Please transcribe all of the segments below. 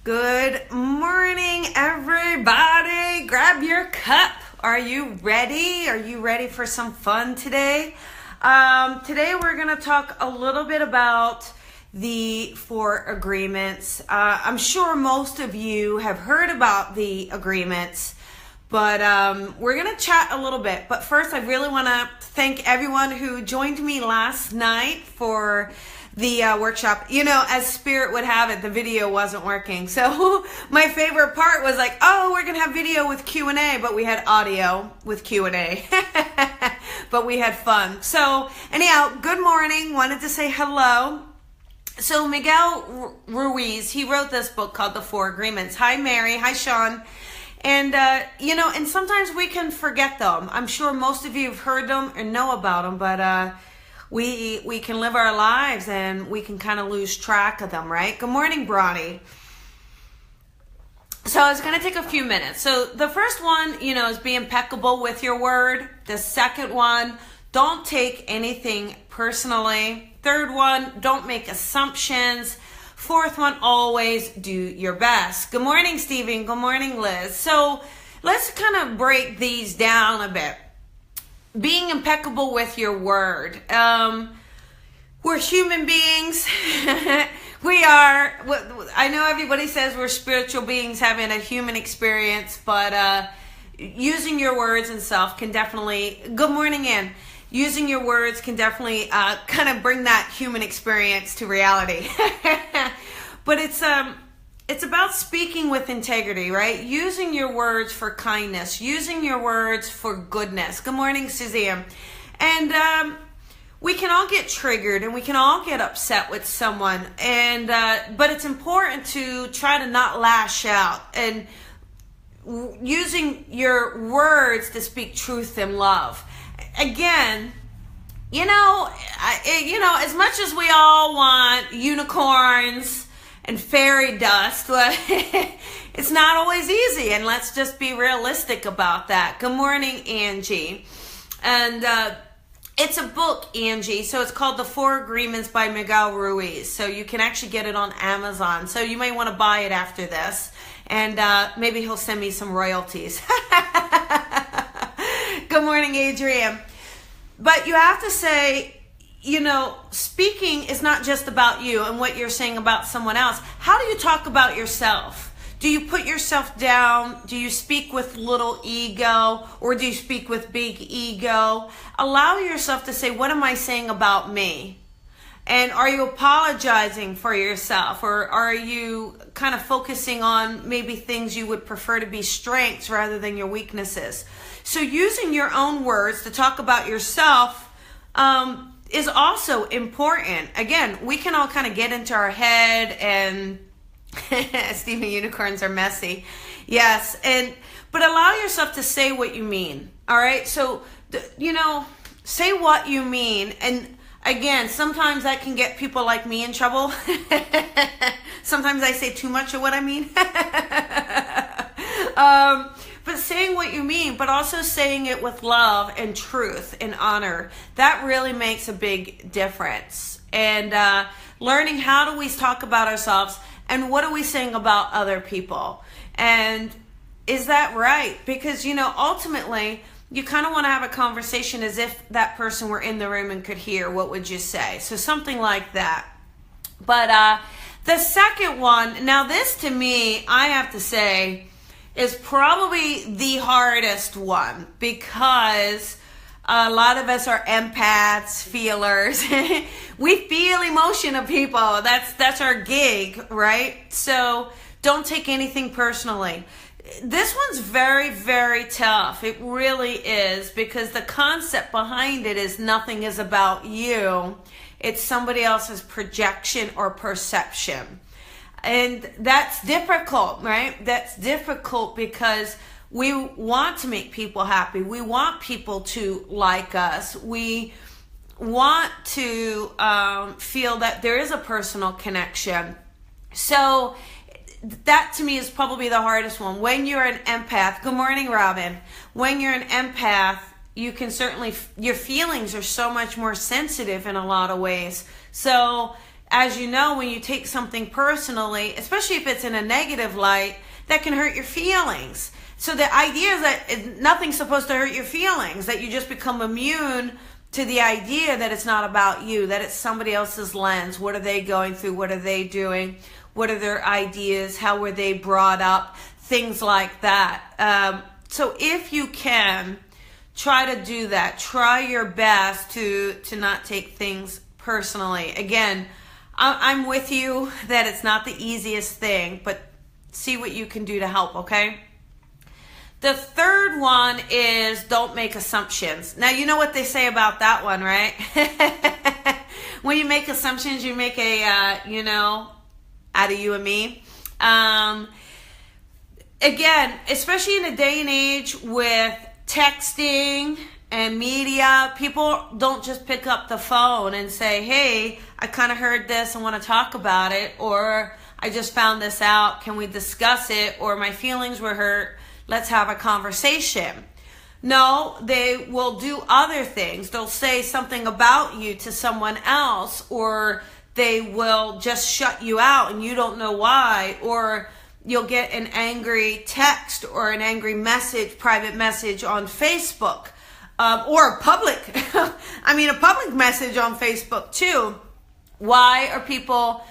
Good morning, everybody. Grab your cup. Are you ready? Are you ready for some fun today? Today we're going to talk a little bit about the 4 agreements. I'm sure most of you have heard about the agreements, but we're going to chat a little bit. But first, I really want to thank everyone who joined me last night for the workshop. You know, as Spirit would have it, the video wasn't working. So my favorite part was like, oh, we're going to have video with Q&A, but we had audio with Q&A. But we had fun. So anyhow, good morning. Wanted to say hello. So Miguel Ruiz, he wrote this book called The 4 Agreements. Hi, Mary. Hi, Sean. And, and sometimes we can forget them. I'm sure most of you have heard them or know about them, but we can live our lives and we can kind of lose track of them, right? Good morning, Bronny. So it's going to take a few minutes. So the first one, is be impeccable with your word. The second one, don't take anything personally. Third one, don't make assumptions. Fourth one, always do your best. Good morning, Stephen. Good morning, Liz. So let's kind of break these down a bit. Being impeccable with your word. We're human beings. We are. I know everybody says we're spiritual beings having a human experience, but using your words and stuff can definitely. Good morning, Ann. Using your words can definitely kind of bring that human experience to reality. But it's about speaking with integrity, right? Using your words for kindness, using your words for goodness. Good morning, Suzanne. And we can all get triggered and we can all get upset with someone. And but it's important to try to not lash out and using your words to speak truth and love. Again, as much as we all want unicorns and fairy dust, it's not always easy, and let's just be realistic about that. Good morning, Angie. And it's a book, Angie, so it's called The 4 Agreements by Miguel Ruiz. So you can actually get it on Amazon. So you may want to buy it after this, and maybe he'll send me some royalties. Good morning, Adrian. But you have to say, speaking is not just about you and what you're saying about someone else. How do you talk about yourself? Do you put yourself down? Do you speak with little ego, or do you speak with big ego? Allow yourself to say, what am I saying about me? And are you apologizing for yourself, or are you kind of focusing on maybe things you would prefer to be strengths rather than your weaknesses? So using your own words to talk about yourself is also important. Again, we can all kind of get into our head and Stephen, unicorns are messy. Yes, but allow yourself to say what you mean. All right, so say what you mean. And again, sometimes that can get people like me in trouble. Sometimes I say too much of what I mean. But saying what you mean, but also saying it with love and truth and honor, that really makes a big difference. And learning, how do we talk about ourselves, and what are we saying about other people? And is that right? Because, ultimately, you kind of want to have a conversation as if that person were in the room and could hear. What would you say? So something like that. But the second one, now this to me, I have to say, is probably the hardest one, because a lot of us are empaths, feelers. We feel emotion of people. That's our gig, right? So don't take anything personally. This one's very, very tough. It really is, because the concept behind it is nothing is about you. It's somebody else's projection or perception. And that's difficult, right? That's difficult because we want to make people happy. We want people to like us. We want to feel that there is a personal connection. So that to me is probably the hardest one. When you're an empath, good morning, Robin. When you're an empath, you can certainly, your feelings are so much more sensitive in a lot of ways. So as you know, when you take something personally, especially if it's in a negative light, that can hurt your feelings. So the idea is that nothing's supposed to hurt your feelings, that you just become immune to the idea that it's not about you, that it's somebody else's lens. What are they going through? What are they doing? What are their ideas? How were they brought up? Things like that. So if you can, try to do that. Try your best to not take things personally. Again, I'm with you that it's not the easiest thing, but see what you can do to help, okay? The third one is don't make assumptions. Now, you know what they say about that one, right? When you make assumptions, you make a, out of you and me. Again, especially in a day and age with texting and media, people don't just pick up the phone and say, hey, I kind of heard this, I want to talk about it, or I just found this out, can we discuss it, or my feelings were hurt, let's have a conversation. No, they will do other things. They'll say something about you to someone else, or they will just shut you out and you don't know why, or you'll get an angry text or an angry message, private message on Facebook, or a public message on Facebook too. Why are people,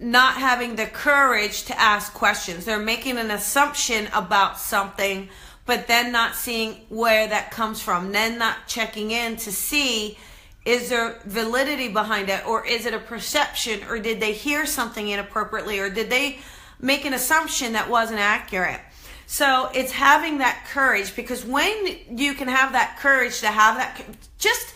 not having the courage to ask questions? They're making an assumption about something, but then not seeing where that comes from, then not checking in to see, is there validity behind it, or is it a perception, or did they hear something inappropriately, or did they make an assumption that wasn't accurate? So it's having that courage, because when you can have that courage to have that, just,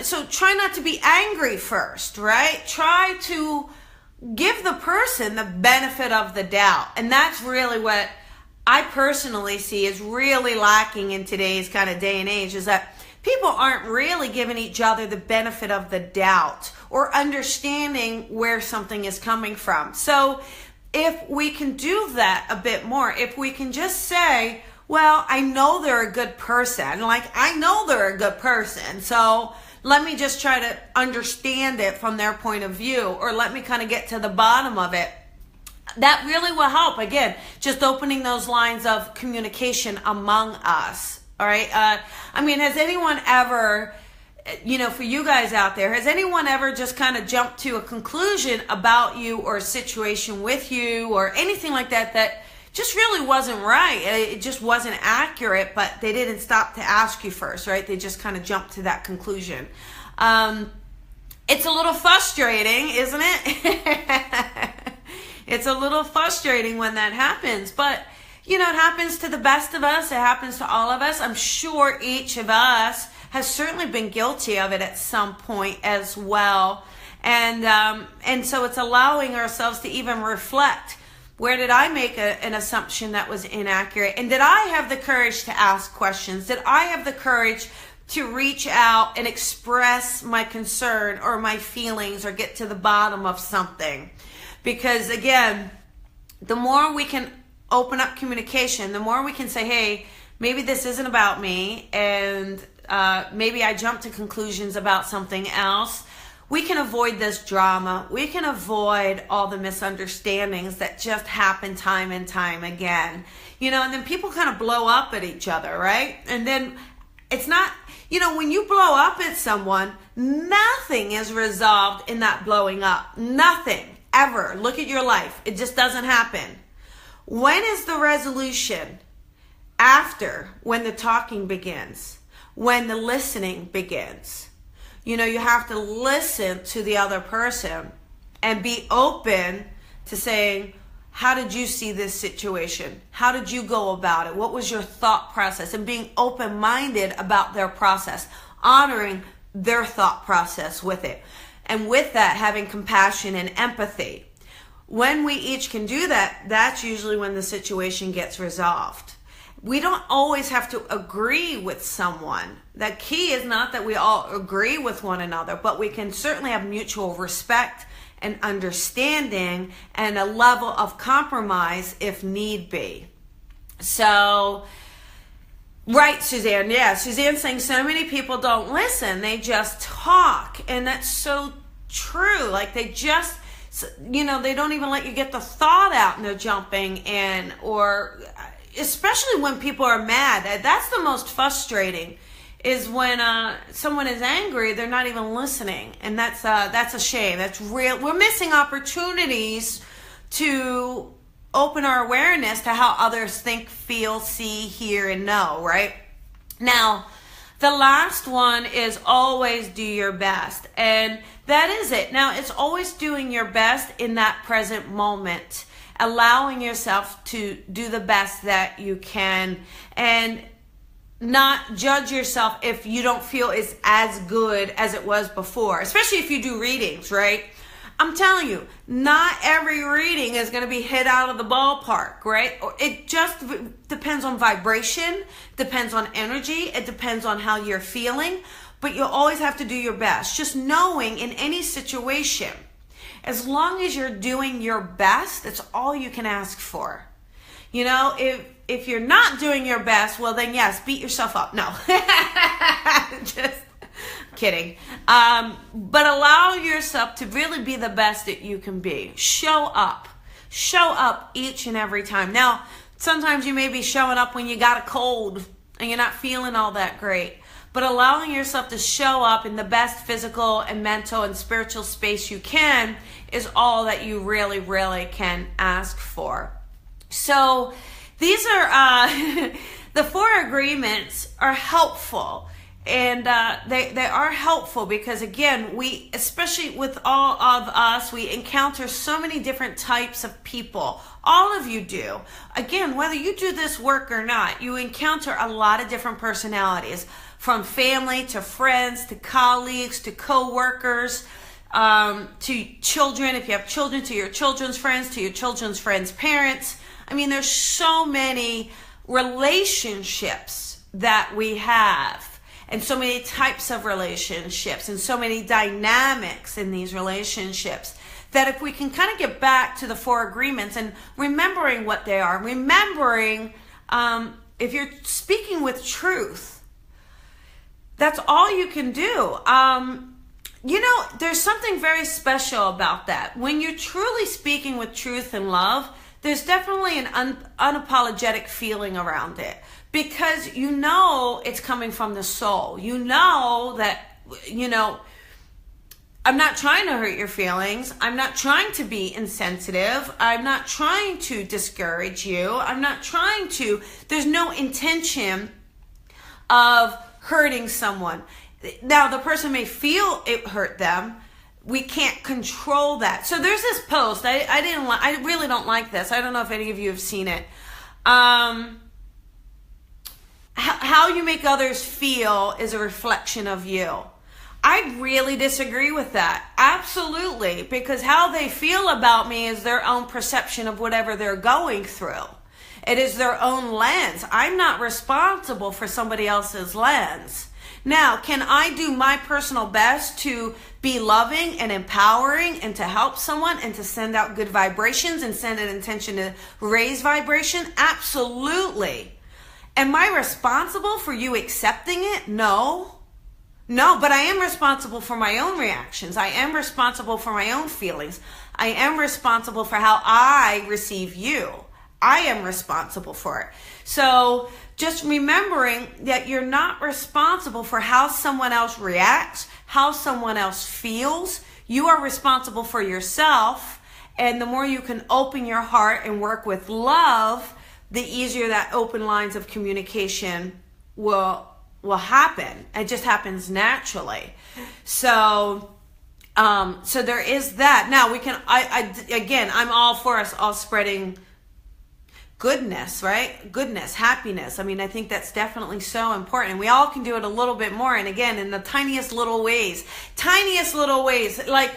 so try not to be angry first, right? Try to give the person the benefit of the doubt. And that's really what I personally see is really lacking in today's kind of day and age, is that people aren't really giving each other the benefit of the doubt or understanding where something is coming from. So if we can do that a bit more, if we can just say, well, I know they're a good person. So let me just try to understand it from their point of view, or let me kind of get to the bottom of it. That really will help. Again, just opening those lines of communication among us. All right. Has anyone ever, for you guys out there, has anyone ever just kind of jumped to a conclusion about you or a situation with you or anything like that just really wasn't right? It just wasn't accurate, but they didn't stop to ask you first, right? They just kind of jumped to that conclusion. It's a little frustrating, isn't it? It's a little frustrating when that happens, but it happens to the best of us. It happens to all of us. I'm sure each of us has certainly been guilty of it at some point as well. And so it's allowing ourselves to even reflect, where did I make an assumption that was inaccurate? And did I have the courage to ask questions? Did I have the courage to reach out and express my concern or my feelings or get to the bottom of something? Because again, the more we can open up communication, the more we can say, hey, maybe this isn't about me, and maybe I jumped to conclusions about something else. We can avoid this drama. We can avoid all the misunderstandings that just happen time and time again. And then people kind of blow up at each other, right? And then it's not, when you blow up at someone, nothing is resolved in that blowing up. Nothing, ever. Look at your life. It just doesn't happen. When is the resolution? After, when the talking begins, when the listening begins. You have to listen to the other person and be open to saying, how did you see this situation? How did you go about it? What was your thought process? And being open-minded about their process, honoring their thought process with it. And with that, having compassion and empathy. When we each can do that, that's usually when the situation gets resolved. We don't always have to agree with someone. The key is not that we all agree with one another, but we can certainly have mutual respect and understanding and a level of compromise if need be. So Right, Suzanne. Yeah, Suzanne's saying so many people don't listen. They just talk. And that's so true. Like they just, they don't even let you get the thought out and they're jumping in. Or especially when people are mad. That's the most frustrating, is when someone is angry, they're not even listening. And that's a shame. That's real. We're missing opportunities to open our awareness to how others think, feel, see, hear, and know, right? Now, the last one is always do your best. And that is it. Now, it's always doing your best in that present moment, allowing yourself to do the best that you can, and not judge yourself if you don't feel it's as good as it was before, especially if you do readings, right? I'm telling you, not every reading is going to be hit out of the ballpark, right? It just depends on vibration, depends on energy, it depends on how you're feeling, but you always have to do your best. Just knowing in any situation, as long as you're doing your best, that's all you can ask for. If you're not doing your best, well then yes, beat yourself up. No, just kidding. But allow yourself to really be the best that you can be. Show up each and every time. Now, sometimes you may be showing up when you got a cold and you're not feeling all that great, but allowing yourself to show up in the best physical and mental and spiritual space you can is all that you really, really can ask for. So these are the 4 agreements are helpful. And they are helpful because, again, especially with all of us, we encounter so many different types of people. All of you do. Again, whether you do this work or not, you encounter a lot of different personalities, from family to friends to colleagues to co-workers, to children, if you have children, to your children's friends' parents. I mean, there's so many relationships that we have. And so many types of relationships and so many dynamics in these relationships, that if we can kind of get back to the 4 agreements and remembering what they are, remembering if you're speaking with truth, that's all you can do. There's something very special about that. When you're truly speaking with truth and love, there's definitely an unapologetic feeling around it. Because it's coming from the soul. That, I'm not trying to hurt your feelings. I'm not trying to be insensitive. I'm not trying to discourage you. There's no intention of hurting someone. Now, the person may feel it hurt them. We can't control that. So there's this post. I really don't like this. I don't know if any of you have seen it. How you make others feel is a reflection of you. I really disagree with that. Absolutely. Because how they feel about me is their own perception of whatever they're going through. It is their own lens. I'm not responsible for somebody else's lens. Now, can I do my personal best to be loving and empowering and to help someone and to send out good vibrations and send an intention to raise vibration? Absolutely. Am I responsible for you accepting it? No, but I am responsible for my own reactions. I am responsible for my own feelings. I am responsible for how I receive you. I am responsible for it. So just remembering that you're not responsible for how someone else reacts, how someone else feels. You are responsible for yourself. And the more you can open your heart and work with love, the easier that open lines of communication will happen. It just happens naturally. So there is that. Now we can, I'm all for us all spreading goodness, right? Goodness, happiness. I mean, I think that's definitely so important. We all can do it a little bit more. And again, in the tiniest little ways, like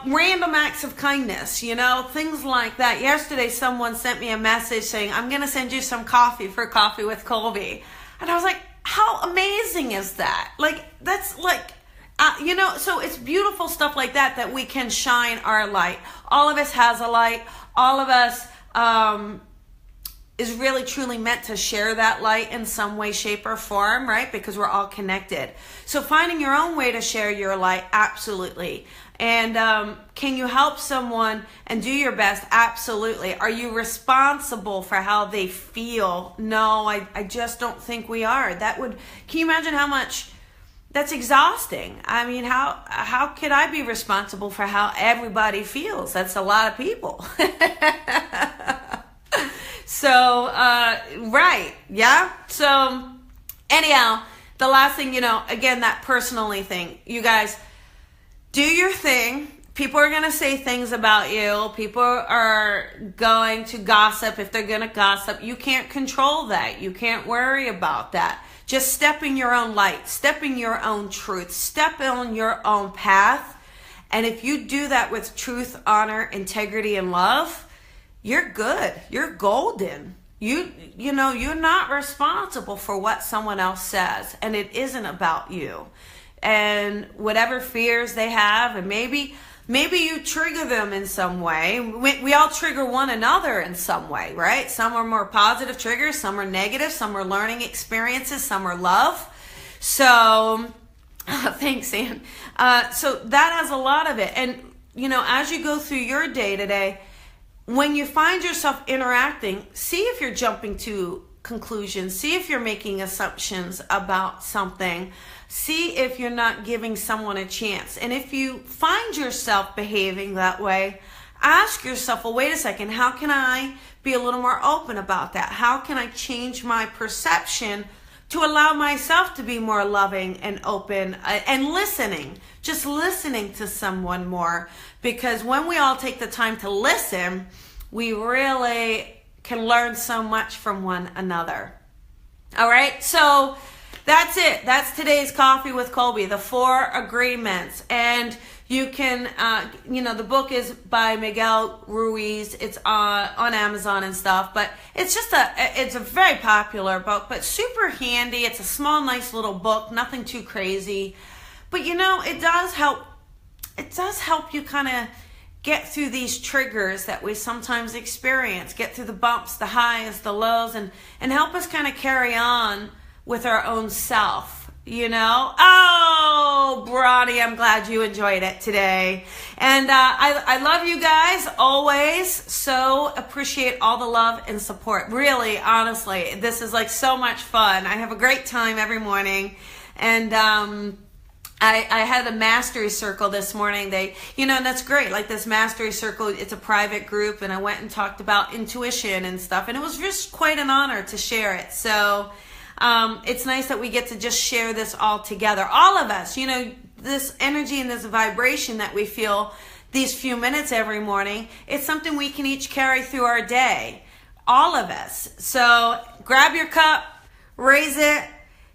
random acts of kindness, things like that. Yesterday, someone sent me a message saying, I'm going to send you some coffee for Coffee with Colby. And I was like, how amazing is that? Like, that's like, so it's beautiful stuff like that we can shine our light. All of us has a light. All of us, is really truly meant to share that light in some way, shape, or form, right? Because we're all connected. So finding your own way to share your light, absolutely. And can you help someone and do your best? Absolutely. Are you responsible for how they feel? No, I just don't think we are. Can you imagine how much that's exhausting? I mean, how could I be responsible for how everybody feels? That's a lot of people. So, right. Yeah. So anyhow, the last thing, again, that personally thing, you guys, do your thing. People are going to say things about you. People are going to gossip if they're going to gossip. You can't control that. You can't worry about that. Just step in your own light, step in your own truth, step on your own path. And if you do that with truth, honor, integrity, and love, you're good. You're golden. You're not responsible for what someone else says, and it isn't about you. And whatever fears they have, and maybe you trigger them in some way. We all trigger one another in some way, right? Some are more positive triggers, some are negative, some are learning experiences, some are love. So, thanks, Ann. So that has a lot of it. And, as you go through your day today, when you find yourself interacting, see if you're jumping to conclusions, see if you're making assumptions about something, see if you're not giving someone a chance. And if you find yourself behaving that way, ask yourself, well, wait a second, how can I be a little more open about that? How can I change my perception to allow myself to be more loving and open and listening, just listening to someone more? Because when we all take the time to listen, we really can learn so much from one another. All right, so that's it. That's today's Coffee with Colby, the 4 agreements. And you can, the book is by Miguel Ruiz. It's on Amazon and stuff. But it's it's a very popular book, but super handy. It's a small, nice little book, nothing too crazy. But it does help. It does help you kind of get through these triggers that we sometimes experience, get through the bumps, the highs, the lows, and help us kind of carry on with our own self, Oh, Bronny, I'm glad you enjoyed it today. And I love you guys always. So appreciate all the love and support. Really, honestly, this is like so much fun. I have a great time every morning. And I had a mastery circle this morning. And that's great. Like this mastery circle, it's a private group, and I went and talked about intuition and stuff. And it was just quite an honor to share it. So it's nice that we get to just share this all together. All of us, this energy and this vibration that we feel these few minutes every morning, it's something we can each carry through our day. All of us. So grab your cup, raise it,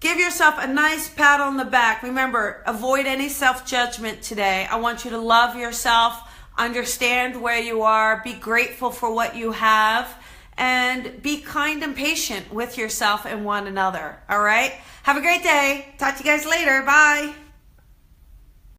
give yourself a nice pat on the back. Remember, avoid any self-judgment today. I want you to love yourself, understand where you are, be grateful for what you have, and be kind and patient with yourself and one another. All right? Have a great day. Talk to you guys later. Bye.